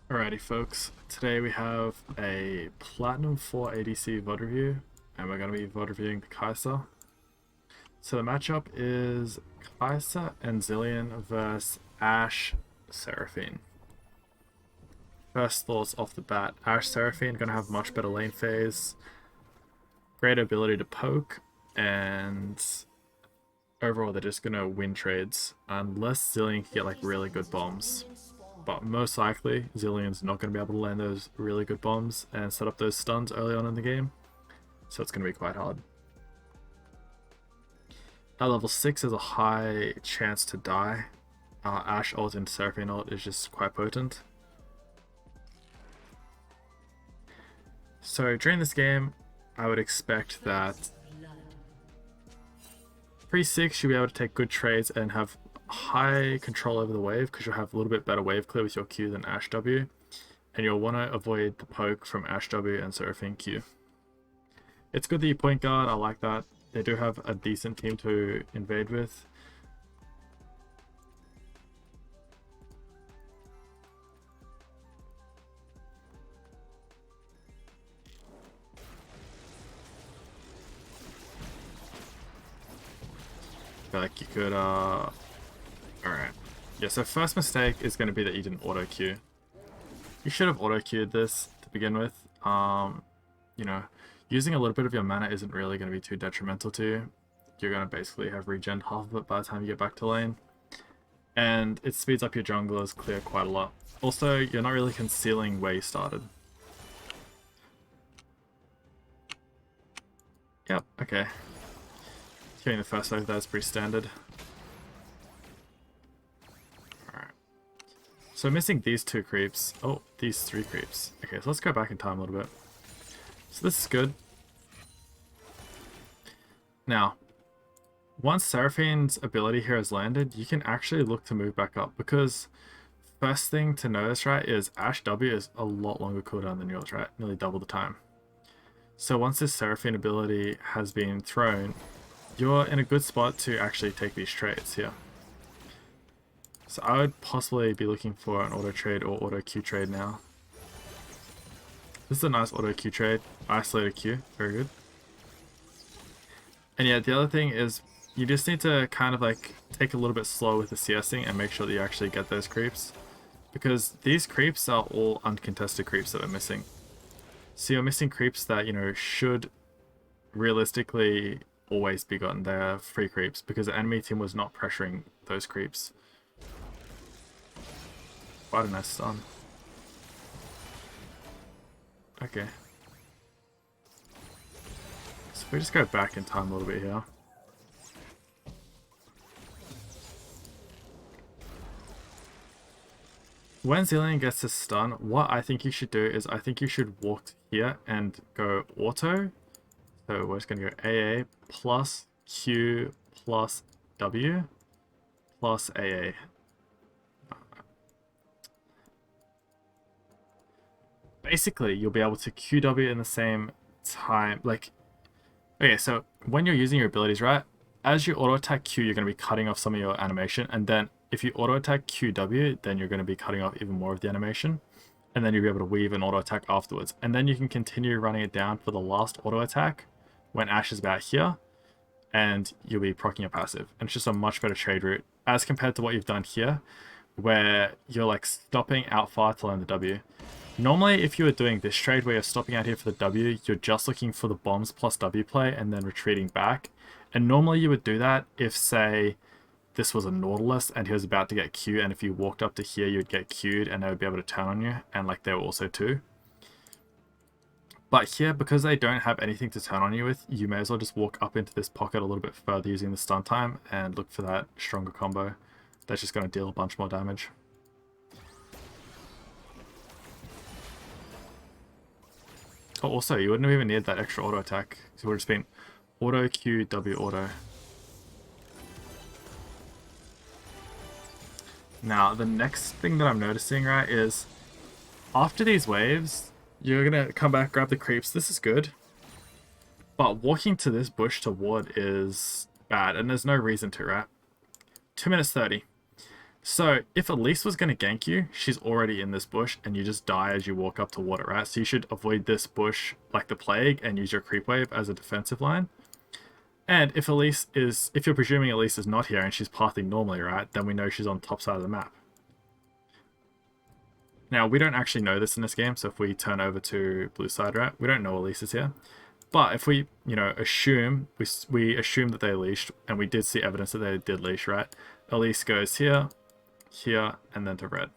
Alrighty folks, today we have a Platinum 4 ADC VOD review, and we're going to be VOD reviewing the Kai'Sa. So the matchup is Kai'Sa and Zilean versus Ashe Seraphine. First thoughts off the bat, Ashe Seraphine going to have much better lane phase, great ability to poke, and overall they're just going to win trades, unless Zilean can get like really good bombs. But most likely, Zilean's not going to be able to land those really good bombs and set up those stuns early on in the game. So it's going to be quite hard. At level 6 is a high chance to die. Ashe ult and Seraphine ult is just quite potent. So during this game, I would expect that pre-6 you'll be able to take good trades and have high control over the wave because you'll have a little bit better wave clear with your Q than Ashe W, and you'll want to avoid the poke from Ashe W and Seraphine Q. It's good that you point guard, I like that. They do have a decent team to invade with. I feel like you could alright. Yeah, so first mistake is going to be that you didn't auto queue. You should have auto queued this to begin with. You know, using a little bit of your mana isn't really going to be too detrimental to you. You're going to basically have regen half of it by the time you get back to lane. And it speeds up your junglers clear quite a lot. Also, you're not really concealing where you started. Yep, okay. Getting the first wave there is pretty standard. Alright. So missing these two creeps. Oh, these three creeps. Okay, so let's go back in time a little bit. So this is good. Now, once Seraphine's ability here has landed, you can actually look to move back up, because first thing to notice, right, is Ashe W is a lot longer cooldown than yours, right? Nearly double the time. So once this Seraphine ability has been thrown, you're in a good spot to actually take these trades here. So I would possibly be looking for an auto trade or auto Q trade now. This is a nice auto Q trade. Isolated Q, very good. And yeah, the other thing is you just need to kind of like take a little bit slow with the CSing and make sure that you actually get those creeps, because these creeps are all uncontested creeps that we're missing. So you're missing creeps that, you know, should realistically always be gotten. They're free creeps because the enemy team was not pressuring those creeps. Quite a nice stun. Okay. So if we just go back in time a little bit here. When Zilean gets this stun, what I think you should do is I think you should walk to here and go auto. So we're just going to go AA plus Q plus W plus AA. Basically, you'll be able to QW in the same time. Like, okay, so when you're using your abilities, right, as you auto attack Q, you're going to be cutting off some of your animation, and then if you auto attack QW, then you're going to be cutting off even more of the animation, and then you'll be able to weave an auto attack afterwards, and then you can continue running it down for the last auto attack when Ashe is about here, and you'll be proccing your passive. And it's just a much better trade route as compared to what you've done here, where you're like stopping out far to land the W. Normally, if you were doing this trade where you're stopping out here for the W, you're just looking for the bombs plus W play and then retreating back. And normally you would do that if, say, this was a Nautilus and he was about to get Q, and if you walked up to here, you'd get Q'd and they would be able to turn on you, and like they were also too. But here, because they don't have anything to turn on you with, you may as well just walk up into this pocket a little bit further using the stun time and look for that stronger combo that's just going to deal a bunch more damage. Oh, also, you wouldn't have even needed that extra auto attack. So it would have just been auto Q, W auto. Now, the next thing that I'm noticing, right, is after these waves, you're going to come back, grab the creeps. This is good. But walking to this bush to ward is bad, and there's no reason to, right? 2 minutes 30. So if Elise was going to gank you, she's already in this bush and you just die as you walk up toward it, right? So you should avoid this bush like the plague and use your creep wave as a defensive line. And if you're presuming Elise is not here and she's pathing normally, right, then we know she's on the top side of the map. Now, we don't actually know this in this game, so if we turn over to blue side, right, we don't know Elise is here. But if we, assume, we assume that they leashed, and we did see evidence that they did leash, right, Elise goes here, here, and then to red.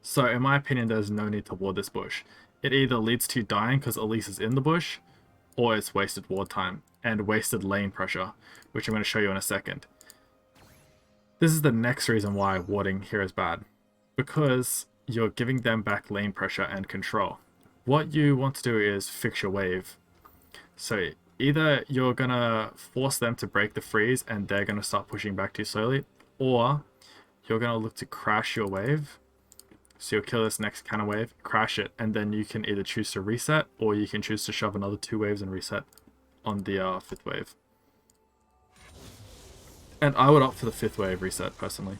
So in my opinion, there's no need to ward this bush. It either leads to you dying because Elise is in the bush, or it's wasted ward time and wasted lane pressure, which I'm going to show you in a second. This is the next reason why warding here is bad, because you're giving them back lane pressure and control. What you want to do is fix your wave. So either you're going to force them to break the freeze and they're going to start pushing back to you slowly, or you're going to look to crash your wave. So you'll kill this next cannon wave, crash it, and then you can either choose to reset, or you can choose to shove another 2 waves and reset on the 5th wave. And I would opt for the 5th wave reset, personally.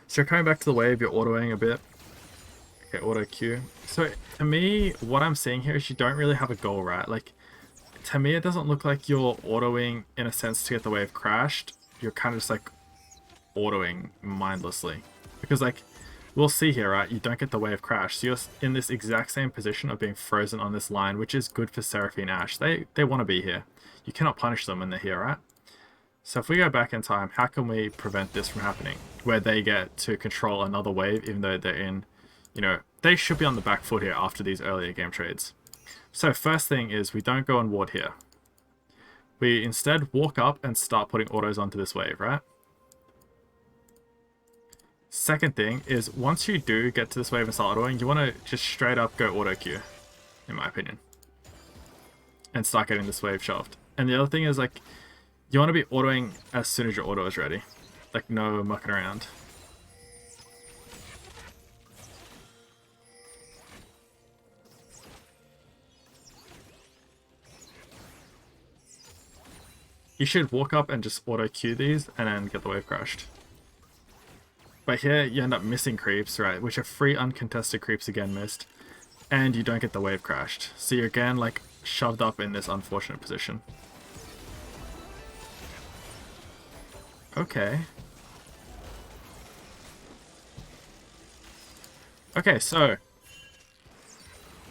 So coming back to the wave, you're autoing a bit. Okay, auto Q. So to me, what I'm seeing here is you don't really have a goal, right? Like, to me, it doesn't look like you're autoing in a sense to get the wave crashed. You're kind of just like autoing mindlessly. Because like, we'll see here, right? You don't get the wave crash. So you're in this exact same position of being frozen on this line, which is good for Seraphine Ashe. They want to be here. You cannot punish them when they're here, right? So if we go back in time, how can we prevent this from happening? Where they get to control another wave, even though they're in, they should be on the back foot here after these earlier game trades. So first thing is we don't go and ward here. We instead walk up and start putting autos onto this wave, right? Second thing is once you do get to this wave and start autoing, you want to just straight up go auto Q, in my opinion. And start getting this wave shoved. And the other thing is like, you want to be autoing as soon as your auto is ready. Like no mucking around. You should walk up and just auto Q these and then get the wave crashed. But here you end up missing creeps, right? Which are free uncontested creeps again missed. And you don't get the wave crashed. So you're again like shoved up in this unfortunate position. Okay. Okay, so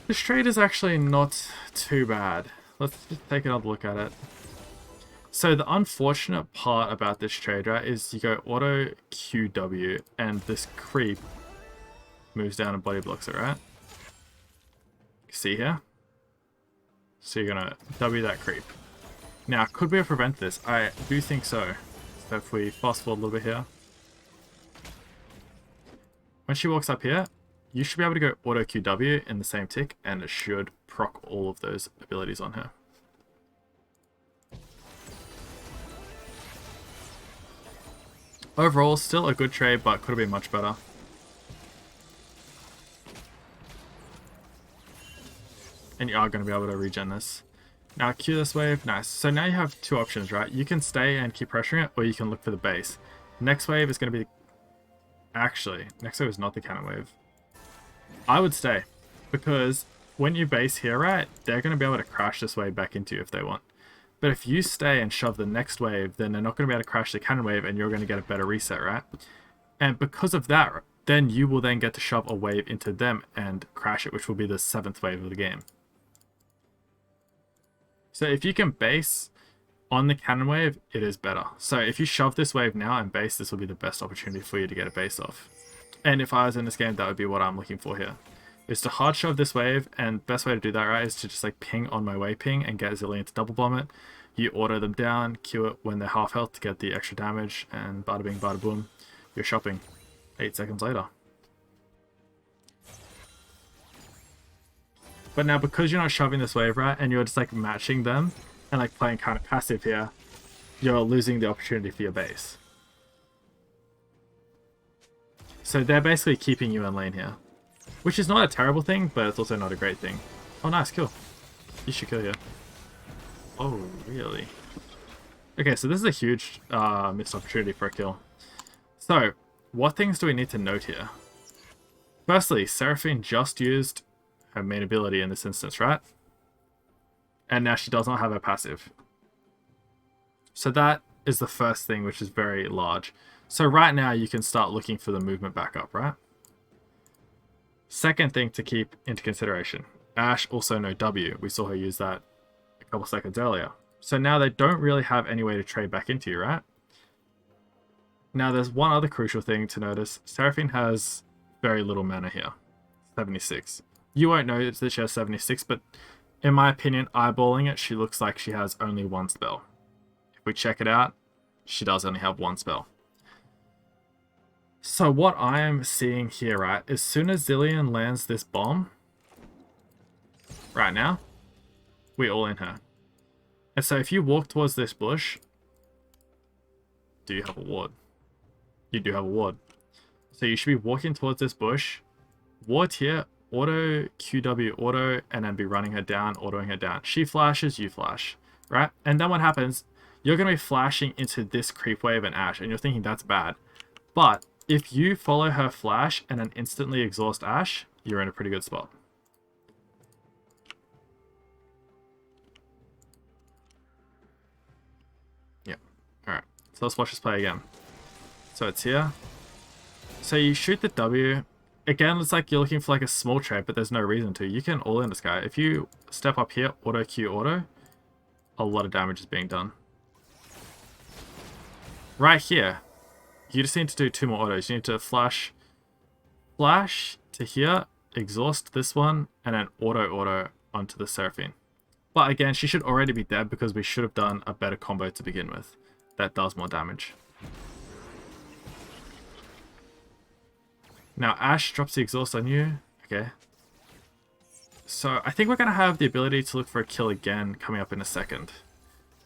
this trade is actually not too bad. Let's just take another look at it. So the unfortunate part about this trade, right, is you go auto QW and this creep moves down and body blocks it, right? See here? So you're gonna W that creep. Now, could we prevent this? I do think so. So if we fast forward a little bit here. When she walks up here, you should be able to go auto QW in the same tick and it should proc all of those abilities on her. Overall, still a good trade, but could have been much better. And you are going to be able to regen this. Now Q this wave, nice. So now you have 2 options, right? You can stay and keep pressuring it, or you can look for the base. Next wave is going to be... Actually, next wave is not the cannon wave. I would stay, because when you base here, right, they're going to be able to crash this wave back into you if they want. But if you stay and shove the next wave, then they're not going to be able to crash the cannon wave and you're going to get a better reset, right? And because of that, then you will then get to shove a wave into them and crash it, which will be the 7th wave of the game. So if you can base on the cannon wave, it is better. So if you shove this wave now and base, this will be the best opportunity for you to get a base off. And if I was in this game, that would be what I'm looking for here. Is to hard shove this wave, and best way to do that, right, is to just like ping on my way ping and get Zilean to double bomb it. You auto them down, Q it when they're half health to get the extra damage, and bada bing, bada boom, you're shopping 8 seconds later. But now because you're not shoving this wave, right, and you're just like matching them and like playing kind of passive here, you're losing the opportunity for your base. So they're basically keeping you in lane here. Which is not a terrible thing, but it's also not a great thing. Oh, nice kill. You should kill here. Oh, really? Okay, so this is a huge missed opportunity for a kill. So, what things do we need to note here? Firstly, Seraphine just used her main ability in this instance, right? And now she does not have her passive. So that is the first thing, which is very large. So right now you can start looking for the movement back up, right? Second thing to keep into consideration. Ashe also no W. We saw her use that a couple seconds earlier. So now they don't really have any way to trade back into you, right? Now there's one other crucial thing to notice. Seraphine has very little mana here. 76. You won't notice that she has 76, but in my opinion, eyeballing it, she looks like she has only one spell. If we check it out, she does only have one spell. So what I am seeing here, right, as soon as Zilean lands this bomb, right now, we all in her. And so if you walk towards this bush, do you have a ward? You do have a ward. So you should be walking towards this bush, ward here, auto, QW, auto, and then be running her down, autoing her down. She flashes, you flash, right? And then what happens, you're going to be flashing into this creep wave and Ashe, and you're thinking that's bad. But if you follow her flash and then instantly exhaust Ashe, you're in a pretty good spot. Yep. Alright. So let's watch this play again. So it's here. So you shoot the W. Again, it's like you're looking for like a small trade, but there's no reason to. You can all in this guy. If you step up here, auto Q auto, a lot of damage is being done. Right here, you just need to do 2 more autos. You need to flash to here, exhaust this one, and then auto onto the Seraphine. But again, she should already be dead because we should have done a better combo to begin with. That does more damage. Now Ashe drops the exhaust on you. Okay. So I think we're going to have the ability to look for a kill again coming up in a second.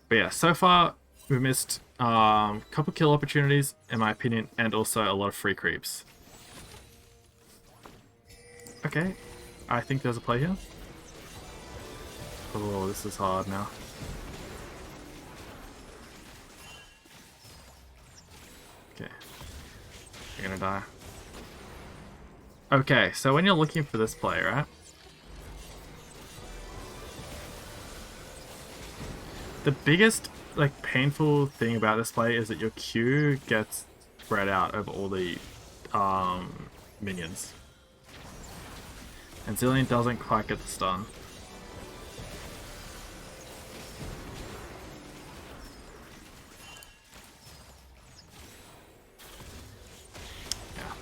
But yeah, so far we've missed a couple kill opportunities in my opinion, and also a lot of free creeps. Okay, I think there's a play here. Oh, this is hard now. Okay, you're gonna die. Okay, so when you're looking for this play, right? The biggest, like, painful thing about this play is that your Q gets spread out over all the minions. And Zilean doesn't quite get the stun. Yeah.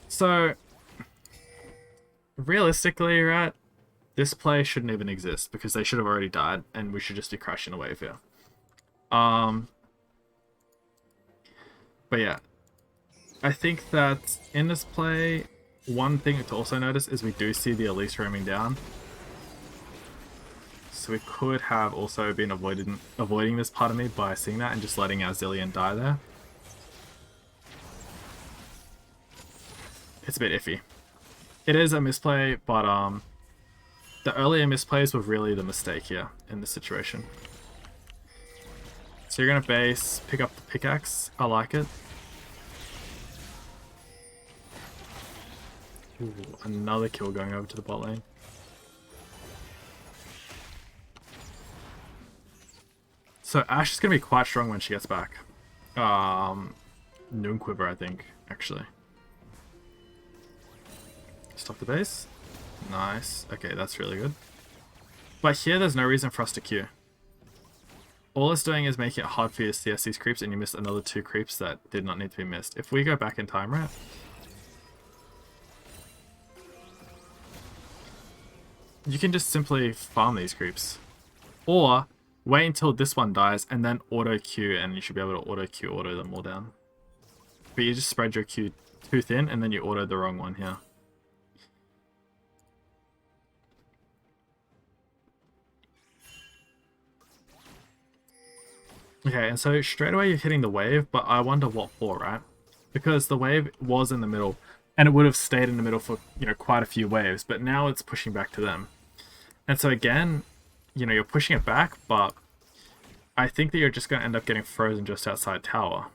So realistically, right, this play shouldn't even exist because they should have already died and we should just be crashing a wave here. But yeah, I think that in this play, one thing to also notice is we do see the Elise roaming down. So we could have also been avoiding this part of me by seeing that and just letting our Zilean die there. It's a bit iffy. It is a misplay, but the earlier misplays were really the mistake here in this situation. So you're going to base, pick up the pickaxe. I like it. Ooh, another kill going over to the bot lane. So Ashe is going to be quite strong when she gets back. Noon Quiver, I think, actually. Stop the base. Nice. Okay, that's really good. But here, there's no reason for us to queue. All it's doing is making it hard for you to CS these creeps, and you missed another 2 creeps that did not need to be missed. If we go back in time, right? You can just simply farm these creeps. Or wait until this one dies and then auto queue, and you should be able to auto queue auto them all down. But you just spread your queue too thin and then you auto the wrong one here. Okay, and so straight away you're hitting the wave, but I wonder what for, right? Because the wave was in the middle, and it would have stayed in the middle for, you know, quite a few waves, but now it's pushing back to them. And so again, you know, you're pushing it back, but I think that you're just going to end up getting frozen just outside tower.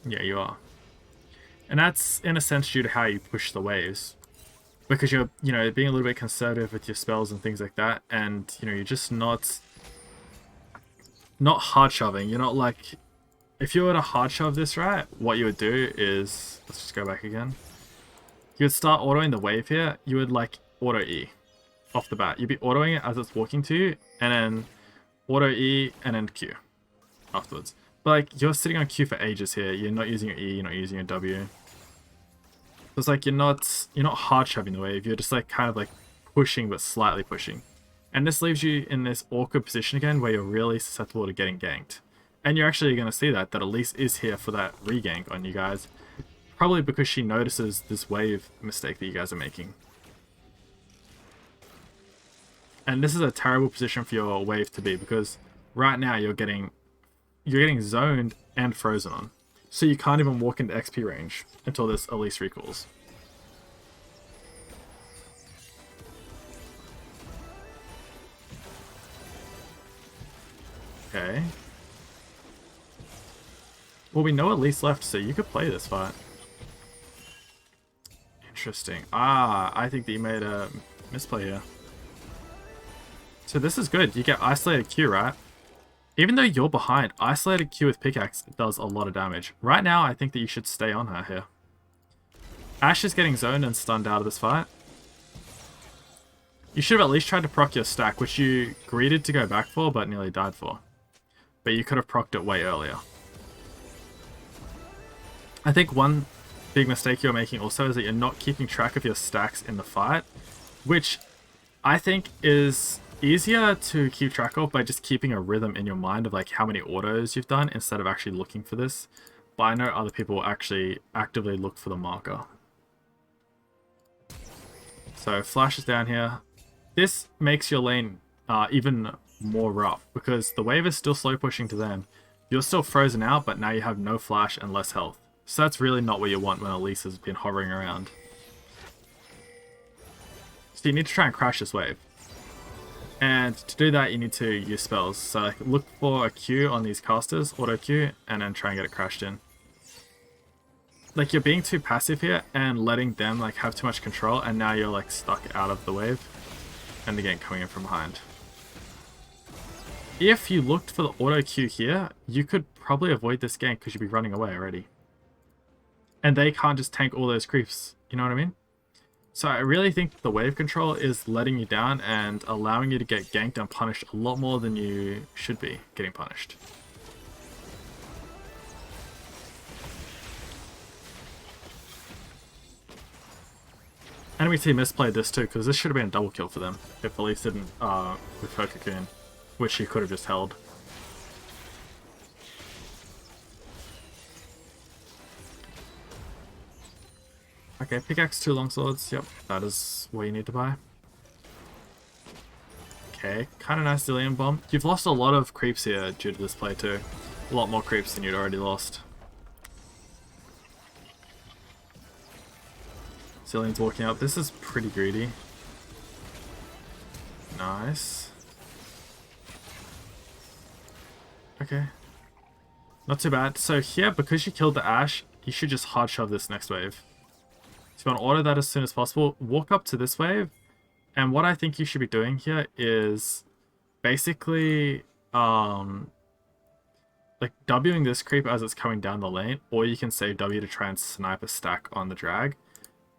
Yeah, you are. And that's, in a sense, due to how you push the waves. Because you're, you know, being a little bit conservative with your spells and things like that, and, you know, you're just not hard shoving. You're not like... If you were to hard shove this, right, what you would do is... Let's just go back again. You would start autoing the wave here. You would, like, auto E off the bat. You'd be autoing it as it's walking to you, and then auto E, and then Q afterwards. But, like, you're sitting on Q for ages here. You're not using your E, you're not using your W. It's like you're not hard shoving the wave. You're just, like, kind of, like, pushing, but slightly pushing. And this leaves you in this awkward position again where you're really susceptible to getting ganked. And you're actually going to see that Elise is here for that regank on you guys. Probably because she notices this wave mistake that you guys are making. And this is a terrible position for your wave to be, because right now you're getting zoned and frozen on. So you can't even walk into XP range until this Elise recalls. Okay. Well, we know Elise left, so you could play this fight. Interesting. Ah, I think that you made a misplay here. So this is good. You get isolated Q, right? Even though you're behind, isolated Q with pickaxe does a lot of damage. Right now, I think that you should stay on her here. Ashe is getting zoned and stunned out of this fight. You should have at least tried to proc your stack, which you greeted to go back for, but nearly died for. But you could have procced it way earlier. I think one big mistake you're making also is that you're not keeping track of your stacks in the fight, which I think is easier to keep track of by just keeping a rhythm in your mind of like how many autos you've done instead of actually looking for this. But I know other people will actually actively look for the marker. So Flash is down here. This makes your lane even more rough because the wave is still slow pushing to them. You're still frozen out, but now you have no flash and less health. So that's really not what you want when Elise has been hovering around. So you need to try and crash this wave. And to do that, you need to use spells. So like, look for a Q on these casters, auto Q, and then try and get it crashed in. Like you're being too passive here and letting them like have too much control, and now you're like stuck out of the wave and the gank coming in from behind. If you looked for the auto Q here, you could probably avoid this gank because you'd be running away already. And they can't just tank all those creeps, you know what I mean? So I really think the wave control is letting you down and allowing you to get ganked and punished a lot more than you should be getting punished. Enemy team misplayed this too, because this should have been a double kill for them if Elise didn't with her cocoon, which she could have just held. Okay, pickaxe, 2 longswords. Yep, that is what you need to buy. Okay, kind of nice Zilean bomb. You've lost a lot of creeps here due to this play too. A lot more creeps than you'd already lost. Zilean's walking up. This is pretty greedy. Nice. Okay. Not too bad. So here, because you killed the Ashe, you should just hard shove this next wave. So you want to auto that as soon as possible. Walk up to this wave. And what I think you should be doing here is basically like Wing this creep as it's coming down the lane, or you can save W to try and snipe a stack on the drag.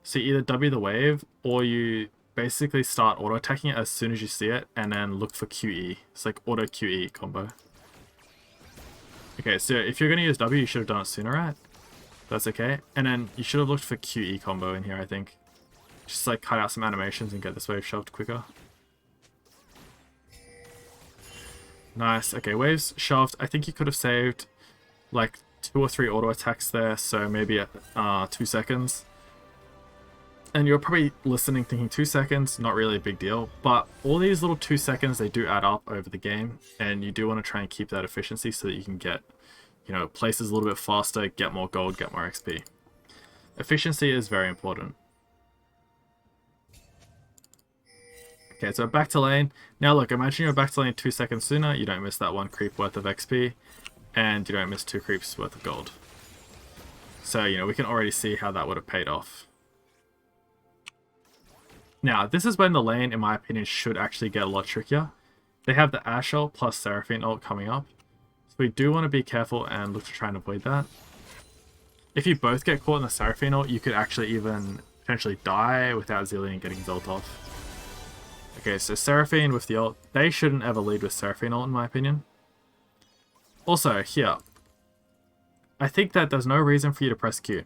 So you either W the wave, or you basically start auto attacking it as soon as you see it, and then look for QE. It's like auto QE combo. Okay, so if you're going to use W, you should have done it sooner, right? That's okay. And then you should have looked for QE combo in here, I think. Just like cut out some animations and get this wave shoved quicker. Nice. Okay, waves shoved. I think you could have saved like 2 or 3 auto attacks there, so maybe 2 seconds. And you're probably listening thinking 2 seconds, not really a big deal. But all these little 2 seconds, they do add up over the game. And you do want to try and keep that efficiency so that you can get, you know, places a little bit faster, get more gold, get more XP. Efficiency is very important. Okay, so back to lane. Now look, imagine you're back to lane 2 seconds sooner. You don't miss that 1 creep worth of XP. And you don't miss 2 creeps worth of gold. So, you know, we can already see how that would have paid off. Now, this is when the lane, in my opinion, should actually get a lot trickier. They have the Ashe ult plus Seraphine ult coming up. So we do want to be careful and look to try and avoid that. If you both get caught in the Seraphine ult, you could actually even potentially die without Zilean getting his ult off. Okay, so Seraphine with the ult. They shouldn't ever lead with Seraphine ult, in my opinion. Also, here, I think that there's no reason for you to press Q.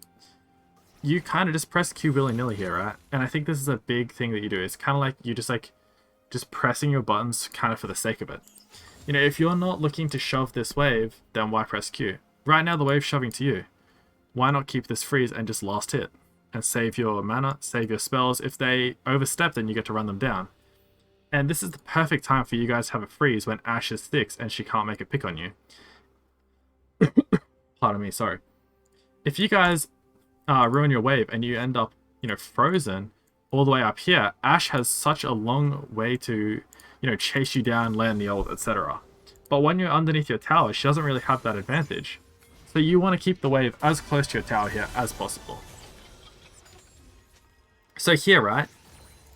You kind of just press Q willy-nilly here, right? And I think this is a big thing that you do. It's kind of like you just pressing your buttons kind of for the sake of it. You know, if you're not looking to shove this wave, then why press Q? Right now the wave's shoving to you. Why not keep this freeze and just last hit? And save your mana, save your spells. If they overstep, then you get to run them down. And this is the perfect time for you guys to have a freeze when Ashe is 6 and she can't make a pick on you. Pardon me, sorry. If you guys ruin your wave and you end up, you know, frozen all the way up here, Ashe has such a long way to, you know, chase you down, land the ult, etc. But when you're underneath your tower, she doesn't really have that advantage. So you want to keep the wave as close to your tower here as possible. So here, right,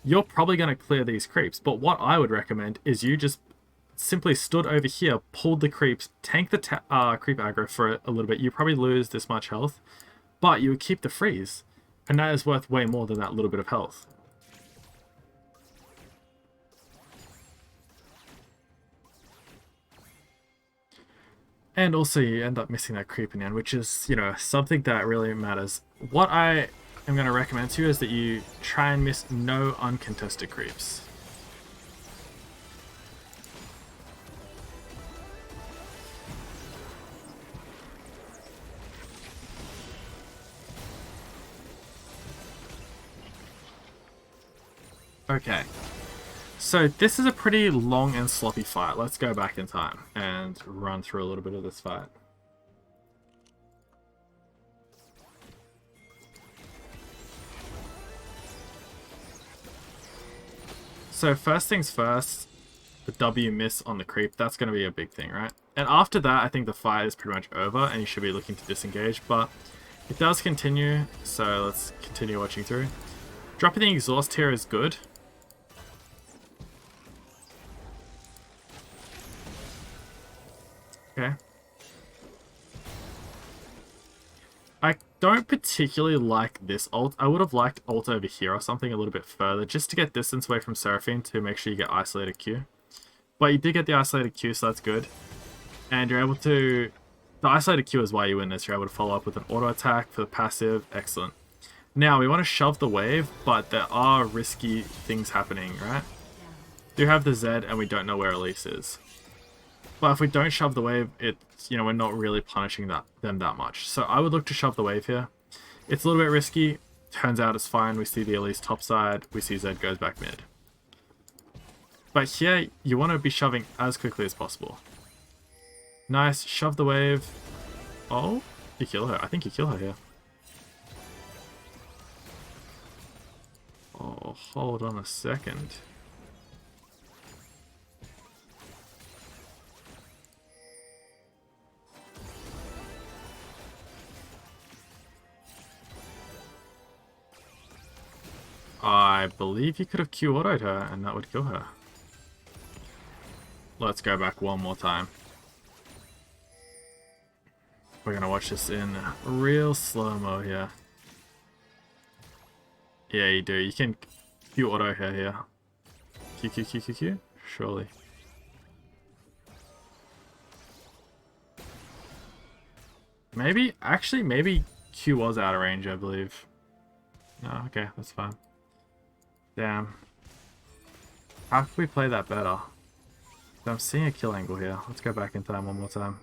you're probably going to clear these creeps, but what I would recommend is you just simply stood over here, pulled the creeps, tanked the creep aggro for a little bit. You probably lose this much health, but you would keep the freeze, and that is worth way more than that little bit of health. And also you end up missing that creep in the end, which is, you know, something that really matters. What I am going to recommend to you is that you try and miss no uncontested creeps. Okay, so this is a pretty long and sloppy fight. Let's go back in time and run through a little bit of this fight. So first things first, the W miss on the creep, that's going to be a big thing, right? And after that, I think the fight is pretty much over and you should be looking to disengage, but it does continue, so let's continue watching through. Dropping the exhaust here is good. Okay. I don't particularly like this ult. I would have liked ult over here or something a little bit further, just to get distance away from Seraphine to make sure you get isolated Q. But you did get the isolated Q, so that's good. And you're able to... The isolated Q is why you win this. You're able to follow up with an auto attack for the passive. Excellent. Now, we want to shove the wave, but there are risky things happening, right? We do have the Zed, and we don't know where Elise is. But if we don't shove the wave, it's, you know, we're not really punishing them that much. So I would look to shove the wave here. It's a little bit risky. Turns out it's fine. We see the Elise top side. We see Zed goes back mid. But here, you want to be shoving as quickly as possible. Nice. Shove the wave. Oh, you kill her. I think you kill her here. Oh, hold on a second. I believe you could have Q-autoed her and that would kill her. Let's go back one more time. We're gonna watch this in real slow-mo here. Yeah, you do. You can Q-auto her here. Q, Q, Q, Q, Q? Surely. Maybe? Actually, maybe Q was out of range, I believe. No, okay, that's fine. Damn. How can we play that better? I'm seeing a kill angle here. Let's go back in time one more time.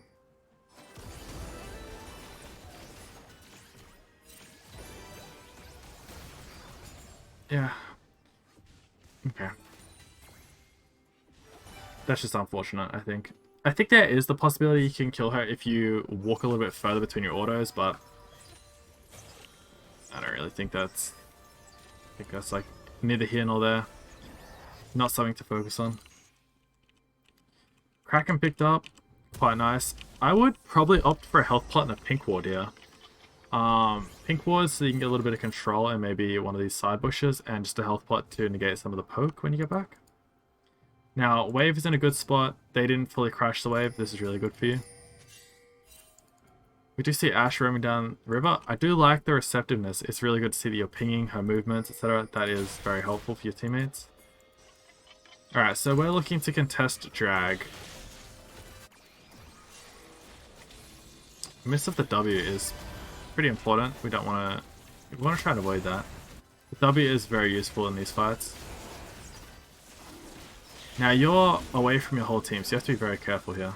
Yeah. Okay. That's just unfortunate, I think. I think there is the possibility you can kill her if you walk a little bit further between your autos, but I don't really think that's... I think that's like neither here nor there. Not something to focus on. Kraken picked up. Quite nice. I would probably opt for a health plot and a pink ward here. Pink ward so you can get a little bit of control and maybe one of these side bushes, and just a health plot to negate some of the poke when you get back. Now, wave is in a good spot. They didn't fully crash the wave. This is really good for you. We do see Ashe roaming down the river. I do like the receptiveness. It's really good to see that you're pinging her movements, etc. That is very helpful for your teammates. Alright, so we're looking to contest drag. Miss of the W is pretty important. We want to try and avoid that. The W is very useful in these fights. Now you're away from your whole team, so you have to be very careful here.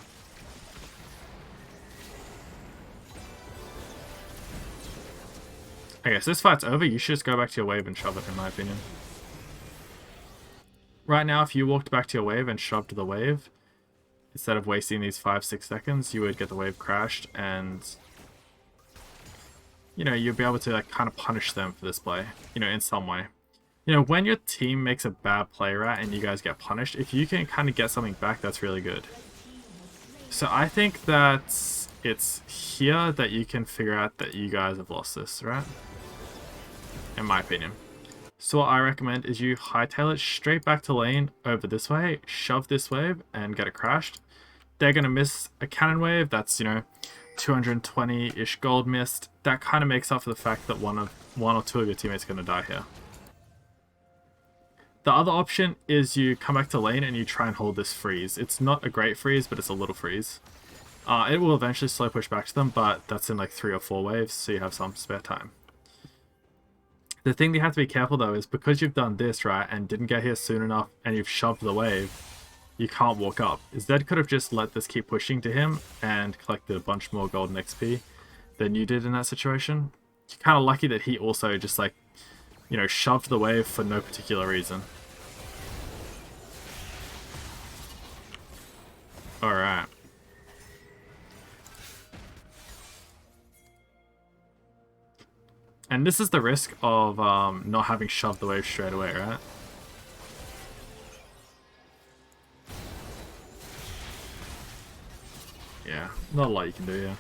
Okay, so this fight's over. You should just go back to your wave and shove it, in my opinion. Right now, if you walked back to your wave and shoved the wave, instead of wasting these 5-6 seconds, you would get the wave crashed, and you know, you'll be able to like kind of punish them for this play, you know, in some way. You know, when your team makes a bad play, right, and you guys get punished, if you can kind of get something back, that's really good. So I think that it's here that you can figure out that you guys have lost this, right? In my opinion. So what I recommend is you hightail it straight back to lane over this way, shove this wave, and get it crashed. They're going to miss a cannon wave. That's, you know, 220-ish gold missed. That kind of makes up for the fact that one or two of your teammates are going to die here. The other option is you come back to lane and you try and hold this freeze. It's not a great freeze, but it's a little freeze. It will eventually slow push back to them, but that's in like 3 or 4 waves, so you have some spare time. The thing you have to be careful though is because you've done this, right, and didn't get here soon enough, and you've shoved the wave, you can't walk up. Zed could have just let this keep pushing to him and collected a bunch more golden XP than you did in that situation. You're kind of lucky that he also just like, you know, shoved the wave for no particular reason. Alright. And this is the risk of not having shoved the wave straight away, right? Yeah, not a lot you can do, yeah.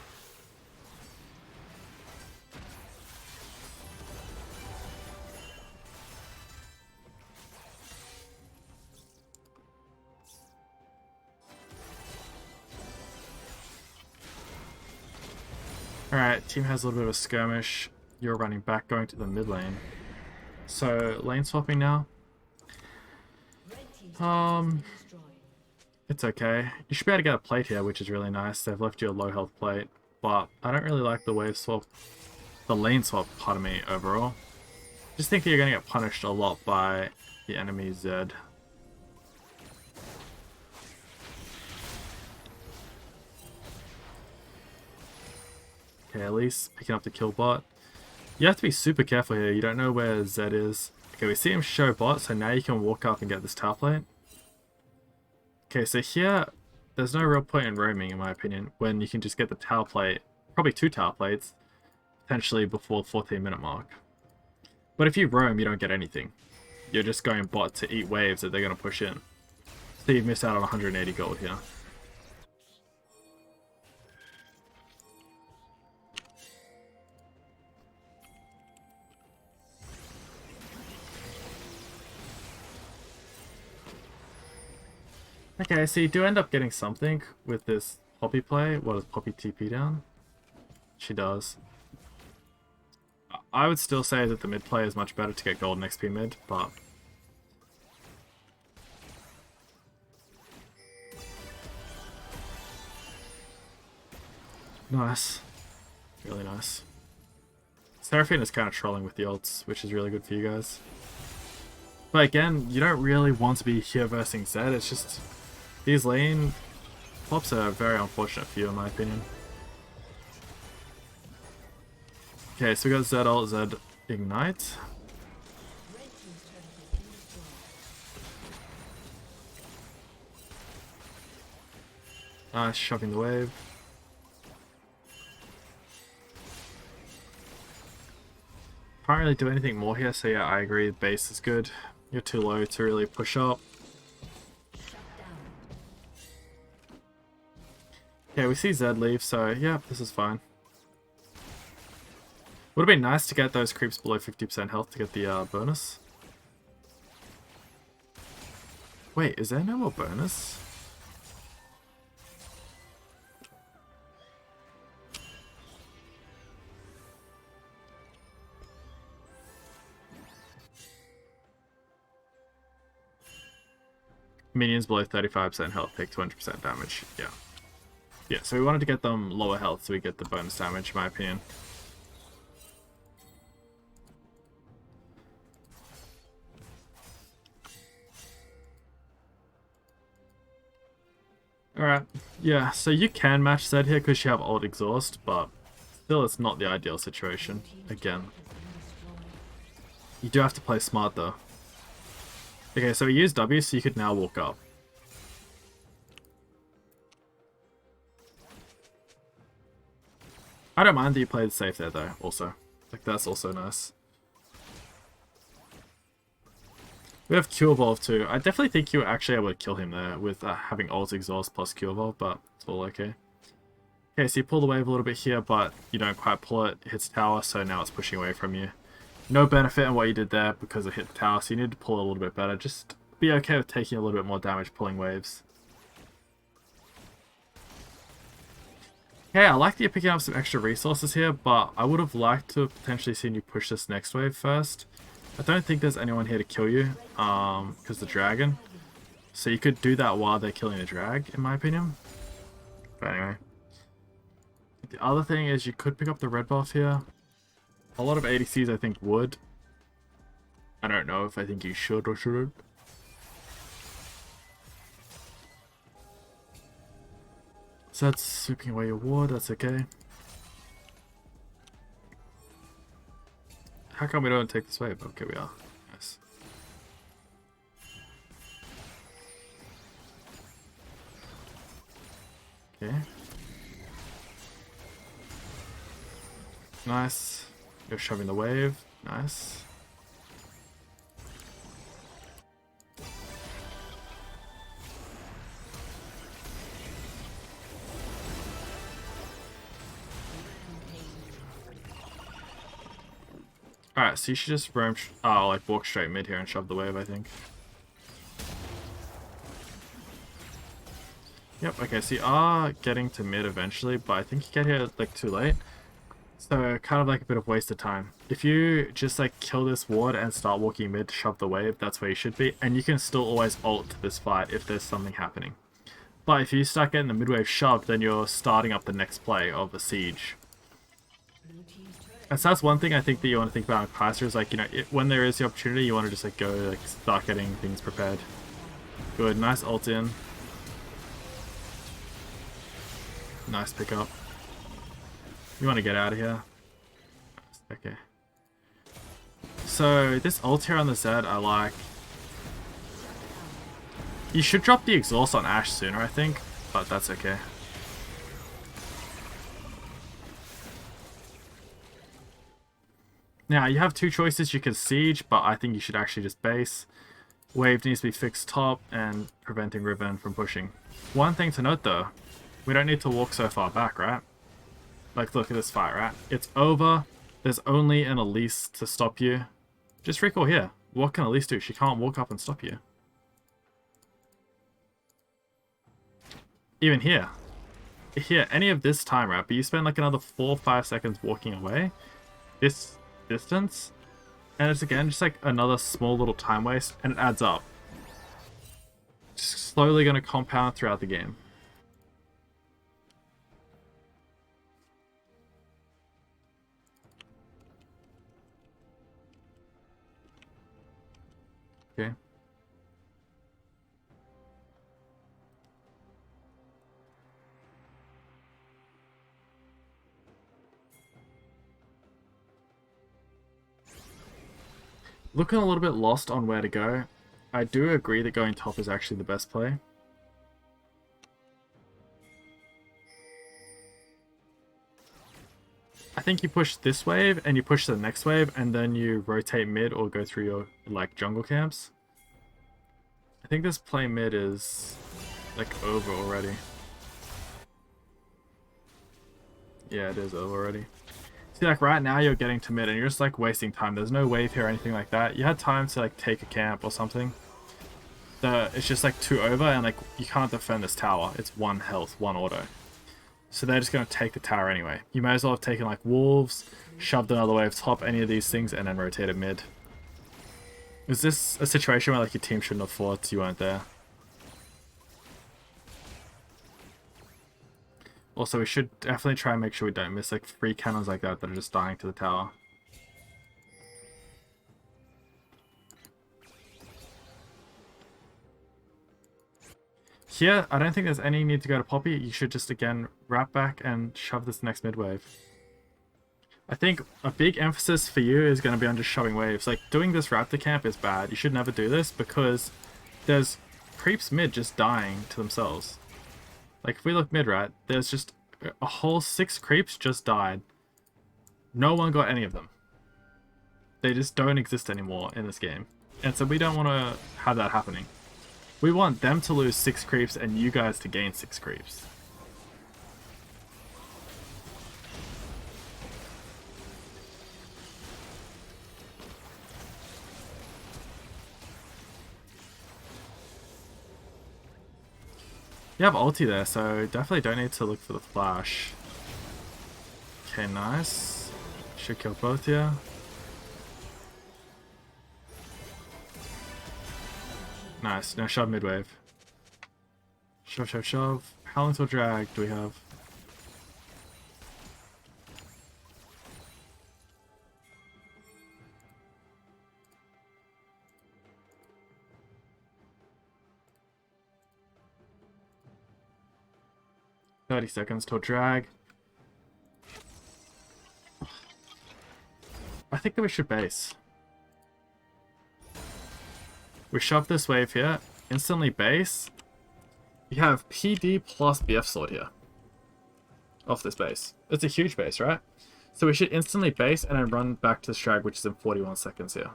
Alright, team has a little bit of a skirmish. You're running back, going to the mid lane. So, lane swapping now. It's okay. You should be able to get a plate here, which is really nice. They've left you a low health plate, but I don't really like the wave swap, the lane swap, pardon me, overall. Just think that you're going to get punished a lot by the enemy Zed. Okay, at least picking up the kill bot. You have to be super careful here. You don't know where Zed is. Okay, we see him show bot, so now you can walk up and get this tower plate. Okay, so here, there's no real point in roaming, in my opinion, when you can just get the tower plate, probably 2 tower plates, potentially before the 14-minute mark. But if you roam, you don't get anything. You're just going bot to eat waves that they're going to push in. So you miss out on 180 gold here. Okay, so you do end up getting something with this Poppy play. What does Poppy TP down? She does. I would still say that the mid play is much better to get golden XP mid, but... Nice. Really nice. Seraphine is kind of trolling with the ults, which is really good for you guys. But again, you don't really want to be here versing Zed, it's just... These lane flops are very unfortunate for you, in my opinion. Okay, so we got Zed ult, Zed ignite. Nice, shoving the wave. Can't really do anything more here, so yeah, I agree, base is good. You're too low to really push up. Okay, we see Zed leave, so yeah, this is fine. Would have been nice to get those creeps below 50% health to get the bonus. Wait, is there no more bonus? Minions below 35% health take 20% damage. Yeah. Yeah, so we wanted to get them lower health so we get the bonus damage, in my opinion. Alright, yeah, so you can match Zed here because you have old exhaust, but still it's not the ideal situation, again. You do have to play smart though. Okay, so we used W so you could now walk up. I don't mind that you played safe there though, also. Like, that's also nice. We have Q Evolve too. I definitely think you were actually able to kill him there with having ult exhaust plus Q Evolve, but it's all okay. Okay, so you pull the wave a little bit here, but you don't quite pull it. It hits tower, so now it's pushing away from you. No benefit in what you did there because it hit the tower, so you need to pull it a little bit better. Just be okay with taking a little bit more damage pulling waves. Okay, I like that you're picking up some extra resources here, but I would have liked to have potentially seen you push this next wave first. I don't think there's anyone here to kill you, because the dragon. So you could do that while they're killing the drag, in my opinion. But anyway. The other thing is you could pick up the red buff here. A lot of ADCs I think would. I don't know if I think you should or shouldn't. So that's sweeping away your ward, that's okay. How come we don't take this wave? Okay, we are. Nice. Okay. Nice. You're shoving the wave. Nice. Alright, so you should just roam, like walk straight mid here and shove the wave, I think. Yep, okay, so you are getting to mid eventually, but I think you get here like too late. So kind of like a bit of waste of time. If you just like kill this ward and start walking mid to shove the wave, that's where you should be. And you can still always ult to this fight if there's something happening. But if you start getting the mid wave shoved, then you're starting up the next play of the siege. And so that's one thing I think that you want to think about in Kai'Sa is like, you know, when there is the opportunity, you want to just like go, like start getting things prepared. Good, nice ult in. Nice pickup. You want to get out of here. Okay. So this ult here on the Zed, I like. You should drop the exhaust on Ashe sooner, I think, but that's okay. Now, you have two choices. You can siege, but I think you should actually just base. Wave needs to be fixed top and preventing Riven from pushing. One thing to note though, we don't need to walk so far back, right? Like, look at this fight, right? It's over. There's only an Elise to stop you. Just recall here. What can Elise do? She can't walk up and stop you. Even here. Here, any of this time, right? But you spend like another 4 or 5 seconds walking away. This distance. And it's again just like another small little time waste. And it adds up. Just slowly going to compound throughout the game. Okay. Looking a little bit lost on where to go. I do agree that going top is actually the best play. I think you push this wave and you push the next wave and then you rotate mid or go through your like jungle camps. I think this play mid is like over already. Yeah, it is over already. See, like right now you're getting to mid and you're just like wasting time. There's no wave here or anything like that. You had time to like take a camp or something. It's just like 2 over and like you can't defend this tower. It's 1 health, 1 auto. So they're just going to take the tower anyway. You may as well have taken like wolves, shoved another wave top, any of these things, and then rotated mid. Is this a situation where like your team shouldn't have fought, you weren't there? Also, we should definitely try and make sure we don't miss like free cannons like that are just dying to the tower. Here, I don't think there's any need to go to Poppy. You should just, again, wrap back and shove this next mid wave. I think a big emphasis for you is going to be on just shoving waves. Like, doing this Raptor camp is bad. You should never do this because there's creeps mid just dying to themselves. Like, if we look mid, right, there's just a whole 6 creeps just died. No one got any of them. They just don't exist anymore in this game. And so we don't want to have that happening. We want them to lose 6 creeps and you guys to gain 6 creeps. You have ulti there, so definitely don't need to look for the flash. Okay, nice. Should kill both here. Nice. Now shove mid wave. Shove, shove, shove. How long till drag do we have? $30 seconds till drag. I think that we should base. We shove this wave here, instantly base. We have PD plus BF sword here. Off this base. It's a huge base, right? So we should instantly base and then run back to the Strag, which is in 41 seconds here.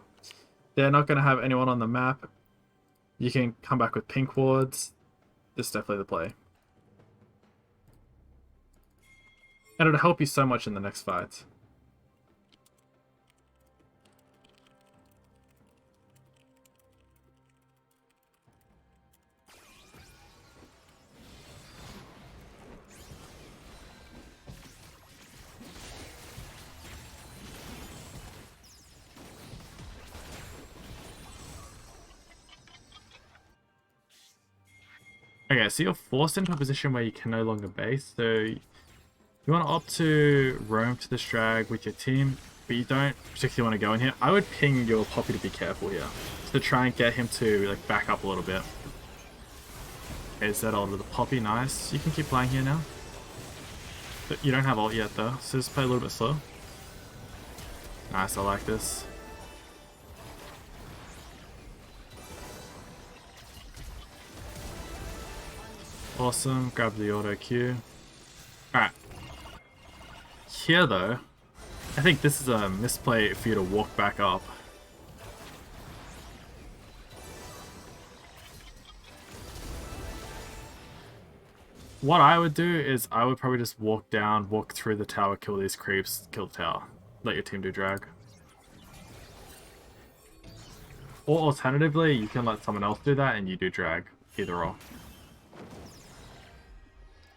They're not going to have anyone on the map. You can come back with pink wards. This is definitely the play. And it'll help you so much in the next fight. Okay, so you're forced into a position where you can no longer base, so you want to opt to roam to the Strag with your team, but you don't particularly want to go in here. I would ping your Poppy to be careful here, to try and get him to like back up a little bit. Okay, is that ult of the Poppy? Nice. You can keep playing here now. But you don't have ult yet though, so just play a little bit slow. Nice, I like this. Awesome, grab the auto Q. Alright. Here though, I think this is a misplay for you to walk back up. What I would do is I would probably just walk down, walk through the tower, kill these creeps, kill the tower. Let your team do drag. Or alternatively, you can let someone else do that and you do drag. Either or.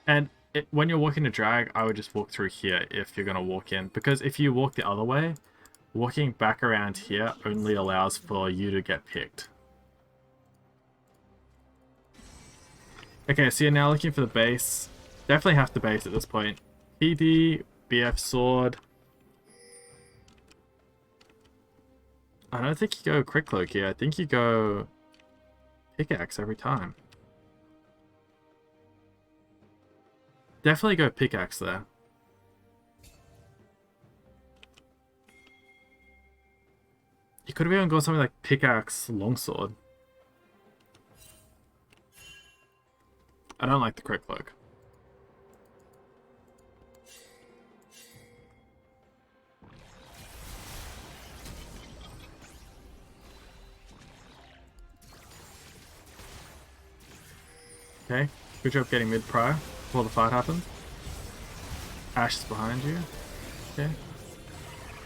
And when you're walking to drag, I would just walk through here if you're going to walk in. Because if you walk the other way, walking back around here only allows for you to get picked. Okay, so you're now looking for the base. Definitely have to base at this point. PD, BF sword. I don't think you go quick cloak here. I think you go pickaxe every time. Definitely go pickaxe there. You could have even gone something like pickaxe longsword. I don't like the crit cloak. Okay, good job getting mid prior before the fight happens. Ashe is behind you. Okay.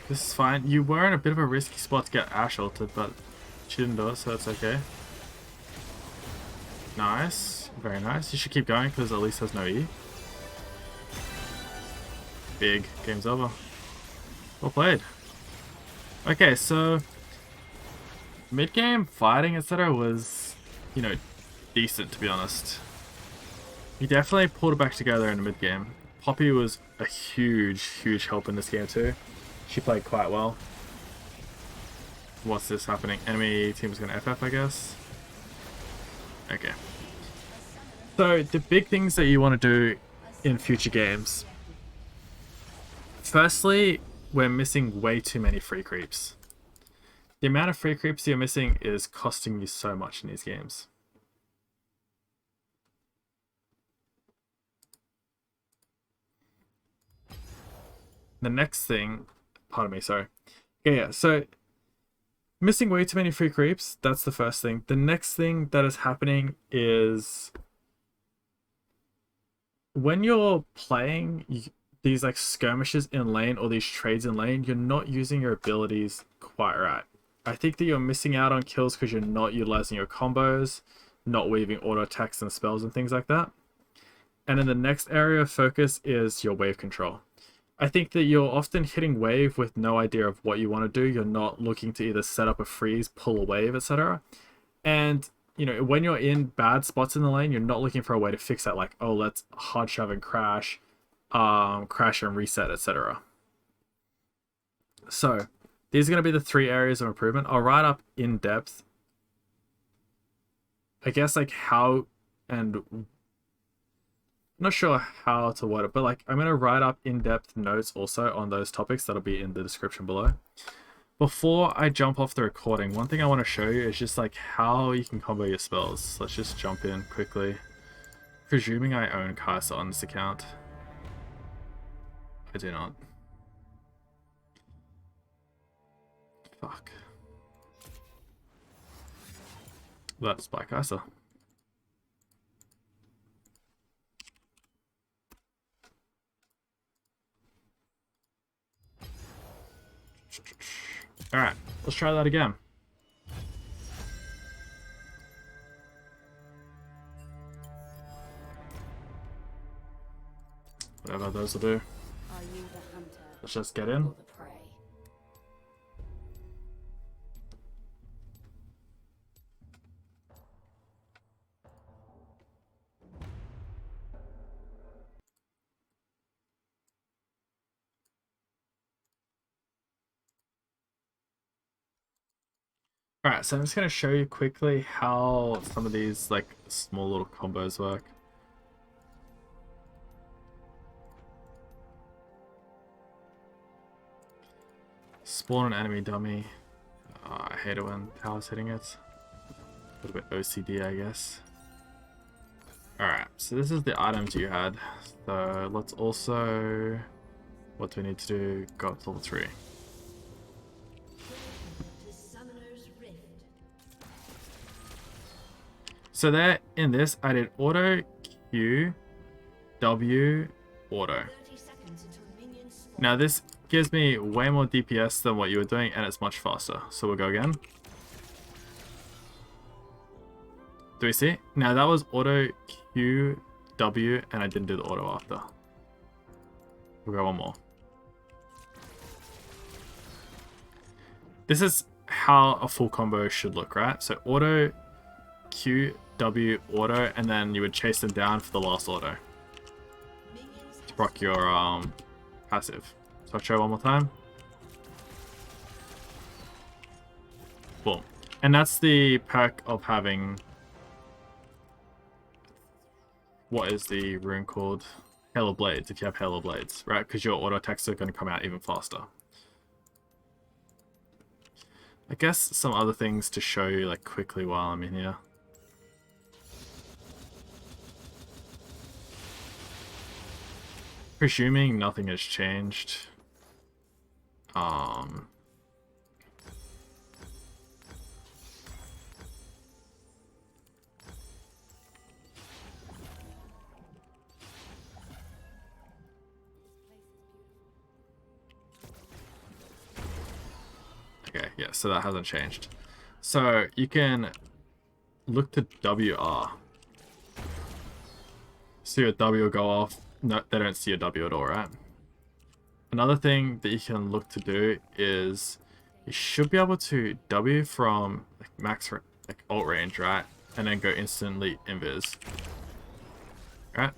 This is fine. You were in a bit of a risky spot to get Ashe ulted, but she didn't do it, so that's okay. Nice. Very nice. You should keep going because Elise has no E. Big. Game's over. Well played. Okay, so mid-game fighting, etc. was, you know, decent, to be honest. He definitely pulled it back together in the mid-game. Poppy was a huge help in this game too. She played quite well. What's this happening? Enemy team is going to FF, I guess. Okay. So the big things that you want to do in future games. Firstly, we're missing way too many free creeps. The amount of free creeps you're missing is costing you so much in these games. The next thing, pardon me, sorry. Yeah, so missing way too many free creeps, that's the first thing. The next thing that is happening is when you're playing these like skirmishes in lane or these trades in lane, you're not using your abilities quite right. I think that you're missing out on kills because you're not utilizing your combos, not weaving auto attacks and spells and things like that. And then the next area of focus is your wave control. I think that you're often hitting wave with no idea of what you want to do. You're not looking to either set up a freeze, pull a wave, etc. And, you know, when you're in bad spots in the lane, you're not looking for a way to fix that, like, oh, let's hard shove and crash, crash and reset, etc. So, these are going to be the 3 areas of improvement. I'll write up in depth, I guess, like how and not sure how to word it, but like I'm going to write up in-depth notes also on those topics that'll be in the description below. Before I jump off the recording, one thing I want to show you is just like how you can combo your spells. Let's just jump in quickly. Presuming I own Kai'Sa on this account. I do not. Fuck. Let's buy Kai'Sa. Alright, let's try that again. Whatever those will do. Let's just get in. Alright, so I'm just going to show you quickly how some of these like small little combos work. Spawn an enemy dummy. I hate it when power's hitting it. A little bit OCD, I guess. Alright, so this is the items you had. So let's also... What do we need to do? Go up to level 3. So there, in this, I did auto, Q, W, auto. Now this gives me way more DPS than what you were doing, and it's much faster. So we'll go again. Do we see? Now that was auto, Q, W, and I didn't do the auto after. We'll go one more. This is how a full combo should look, right? So auto, Q, W, auto, and then you would chase them down for the last auto to proc your passive. So I'll show one more time. Boom. And that's the perk of having... What is the rune called? Halo Blades, if you have Halo Blades, right? Because your auto attacks are going to come out even faster. I guess some other things to show you like quickly while I'm in here. Presuming nothing has changed. yeah, so that hasn't changed. So you can look to WR. So your W will go off. No, they don't see your W at all, right? Another thing that you can look to do is you should be able to W from like max like alt range, right? And then go instantly invis. Right?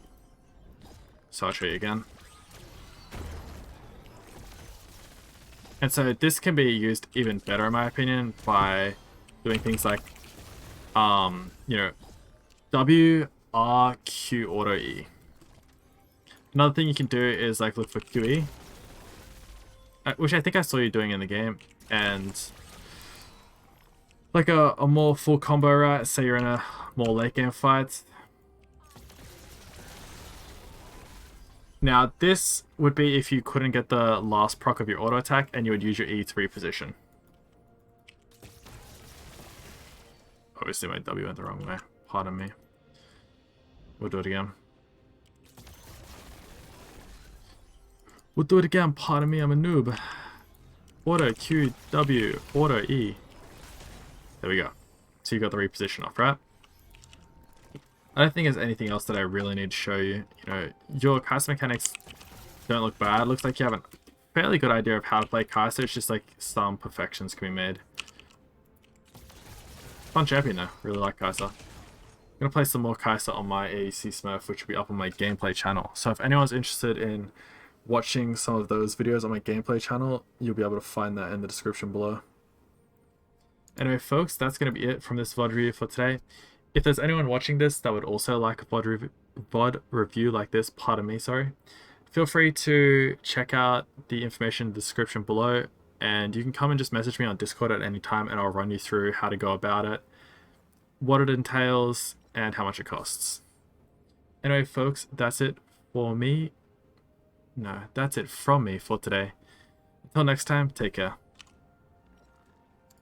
So I'll show you again. And so this can be used even better in my opinion by doing things like you know, W, R, Q, auto E. Another thing you can do is like look for QE, which I think I saw you doing in the game, and like a more full combo, right? Say you're in a more late game fight. Now this would be if you couldn't get the last proc of your auto attack and you would use your E to reposition. Obviously my W went the wrong way, pardon me. We'll do it again. We'll do it again, pardon me, I'm a noob. Auto Q, W, auto E. There we go. So you got the reposition off, right? I don't think there's anything else that I really need to show you. You know, your Kai'Sa mechanics don't look bad. Looks like you have a fairly good idea of how to play Kai'Sa. It's just like some perfections can be made. Fun champion though. Really like Kai'Sa. I'm going to play some more Kai'Sa on my ADC Smurf, which will be up on my gameplay channel. So if anyone's interested in watching some of those videos on my gameplay channel, you'll be able to find that in the description below. Anyway, folks, that's going to be it from this VOD review for today. If there's anyone watching this that would also like a VOD review like this, pardon me, sorry, feel free to check out the information in the description below, and you can come and just message me on Discord at any time and I'll run you through how to go about it, what it entails, and how much it costs. Anyway, folks, that's it for me. No, that's it from me for today. Until next time, take care.